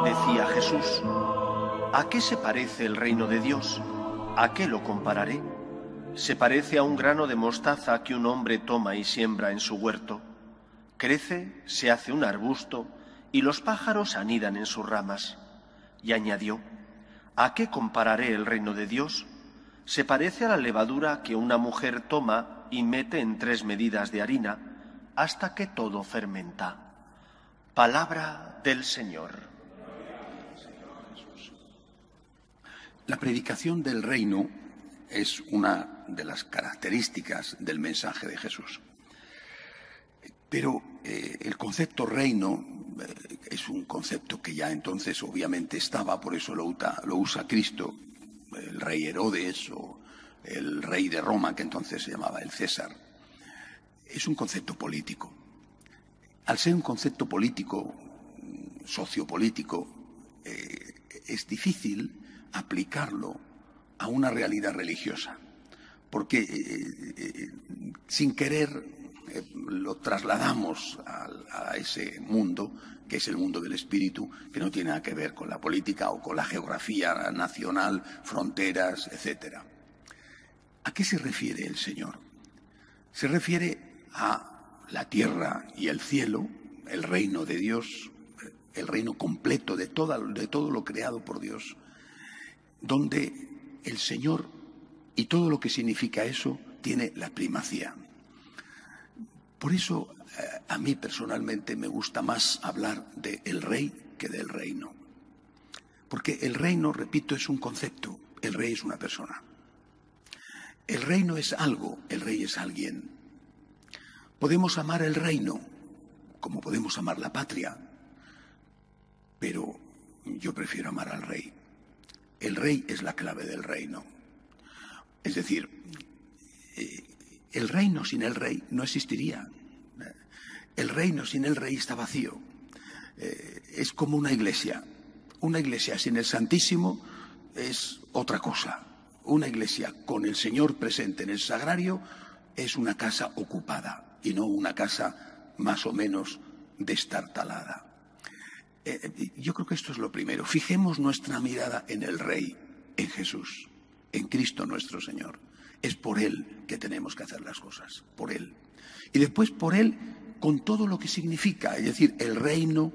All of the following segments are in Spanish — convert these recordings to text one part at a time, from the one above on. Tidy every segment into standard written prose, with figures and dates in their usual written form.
Decía Jesús: ¿a qué se parece el reino de Dios? ¿A qué lo compararé? Se parece a un grano de mostaza que un hombre toma y siembra en su huerto. Crece, se hace un arbusto, y los pájaros anidan en sus ramas. Y añadió: ¿a qué compararé el reino de Dios? Se parece a la levadura que una mujer toma y mete en 3 medidas de harina, hasta que todo fermenta. Palabra del Señor. La predicación del reino es una de las características del mensaje de Jesús. Pero el concepto reino es un concepto que ya entonces obviamente estaba, por eso lo usa Cristo, el rey Herodes o el rey de Roma, que entonces se llamaba el César. Es un concepto político. Al ser un concepto político, sociopolítico, es difícil aplicarlo a una realidad religiosa, porque sin querer lo trasladamos a ese mundo, que es el mundo del espíritu, que no tiene nada que ver con la política o con la geografía nacional, fronteras, etcétera. ¿A qué se refiere el Señor? Se refiere a la tierra y el cielo, el reino de Dios, el reino completo de todo lo creado por Dios, donde el Señor y todo lo que significa eso tiene la primacía. Por eso a mí personalmente me gusta más hablar del rey que del reino. Porque el reino, repito, es un concepto, el rey es una persona. El reino es algo, el rey es alguien. Podemos amar el reino como podemos amar la patria, pero yo prefiero amar al rey. El rey es la clave del reino. Es decir, el reino sin el rey no existiría. El reino sin el rey está vacío. Es como una iglesia. Una iglesia sin el Santísimo es otra cosa. Una iglesia con el Señor presente en el sagrario es una casa ocupada y no una casa más o menos destartalada. Yo creo que esto es lo primero. Fijemos nuestra mirada en el Rey, en Jesús, en Cristo nuestro Señor. Es por Él que tenemos que hacer las cosas, por Él. Y después por Él con todo lo que significa, es decir, el reino,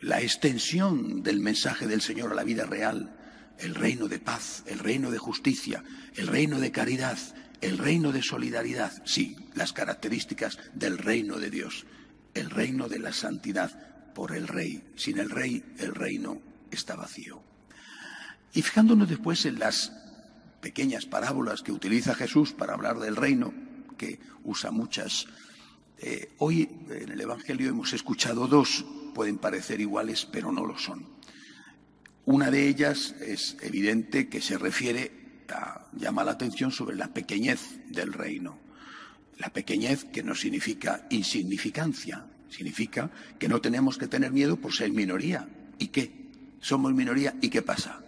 la extensión del mensaje del Señor a la vida real, el reino de paz, el reino de justicia, el reino de caridad, el reino de solidaridad. Sí, las características del reino de Dios, el reino de la santidad por el Rey. Sin el Rey, el reino está vacío. Y fijándonos después en las pequeñas parábolas que utiliza Jesús para hablar del reino, que usa muchas, hoy en el Evangelio hemos escuchado 2, pueden parecer iguales, pero no lo son. Una de ellas es evidente que se refiere, llama la atención sobre la pequeñez del reino. La pequeñez que no significa insignificancia, significa que no tenemos que tener miedo por ser minoría. ¿Y qué? Somos minoría, ¿y qué pasa?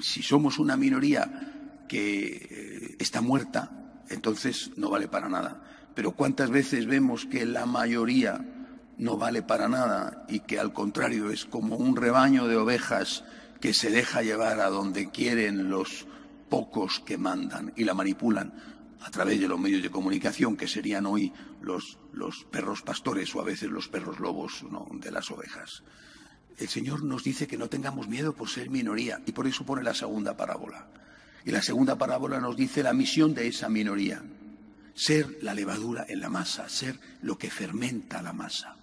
Si somos una minoría que está muerta, entonces no vale para nada. Pero ¿cuántas veces vemos que la mayoría no vale para nada y que al contrario es como un rebaño de ovejas que se deja llevar a donde quieren los pocos que mandan y la manipulan a través de los medios de comunicación, que serían hoy los perros pastores o a veces los perros lobos, ¿no?, de las ovejas? El Señor nos dice que no tengamos miedo por ser minoría y por eso pone la segunda parábola. Y la segunda parábola nos dice la misión de esa minoría: ser la levadura en la masa, ser lo que fermenta la masa.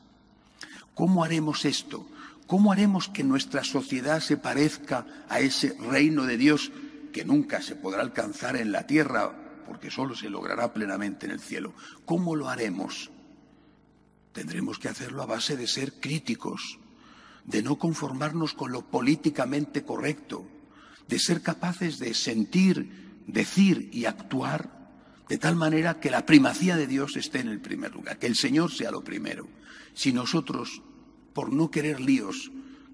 ¿Cómo haremos esto? ¿Cómo haremos que nuestra sociedad se parezca a ese reino de Dios que nunca se podrá alcanzar en la tierra, porque solo se logrará plenamente en el cielo? ¿Cómo lo haremos? Tendremos que hacerlo a base de ser críticos, de no conformarnos con lo políticamente correcto, de ser capaces de sentir, decir y actuar de tal manera que la primacía de Dios esté en el primer lugar, que el Señor sea lo primero. Si nosotros, por no querer líos,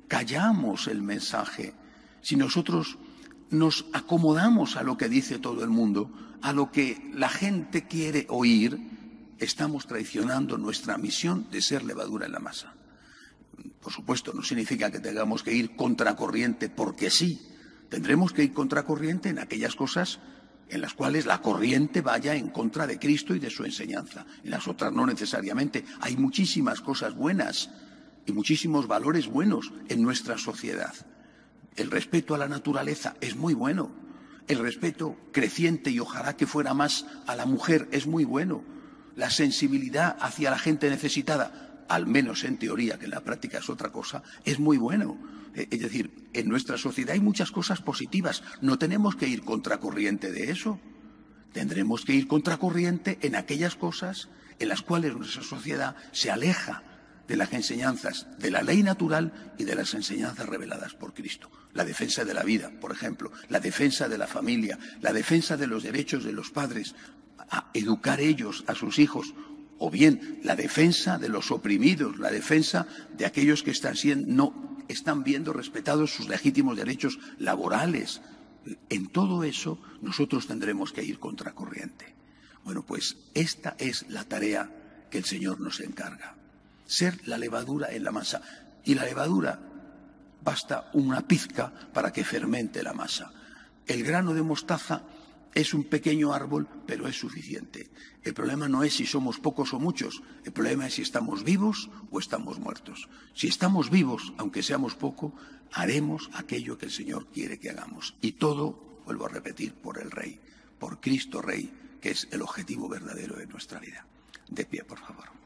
callamos el mensaje, si nosotros nos acomodamos a lo que dice todo el mundo, a lo que la gente quiere oír, estamos traicionando nuestra misión de ser levadura en la masa. Por supuesto, no significa que tengamos que ir contracorriente porque sí. Tendremos que ir contracorriente en aquellas cosas en las cuales la corriente vaya en contra de Cristo y de su enseñanza. En las otras no necesariamente. Hay muchísimas cosas buenas y muchísimos valores buenos en nuestra sociedad. El respeto a la naturaleza es muy bueno. El respeto creciente, y ojalá que fuera más, a la mujer es muy bueno. La sensibilidad hacia la gente necesitada, al menos en teoría, que en la práctica es otra cosa, es muy bueno. Es decir, en nuestra sociedad hay muchas cosas positivas. No tenemos que ir contracorriente de eso. Tendremos que ir contracorriente en aquellas cosas en las cuales nuestra sociedad se aleja de las enseñanzas de la ley natural y de las enseñanzas reveladas por Cristo. La defensa de la vida, por ejemplo, la defensa de la familia, la defensa de los derechos de los padres, a educar ellos a sus hijos, o bien la defensa de los oprimidos, la defensa de aquellos que no están viendo respetados sus legítimos derechos laborales. En todo eso nosotros tendremos que ir contracorriente. Bueno, pues esta es la tarea que el Señor nos encarga. Ser la levadura en la masa. Y la levadura basta una pizca para que fermente la masa. El grano de mostaza es un pequeño árbol, pero es suficiente. El problema no es si somos pocos o muchos, el problema es si estamos vivos o estamos muertos. Si estamos vivos, aunque seamos poco, haremos aquello que el Señor quiere que hagamos. Y todo, vuelvo a repetir, por el Rey, por Cristo Rey, que es el objetivo verdadero de nuestra vida. De pie, por favor.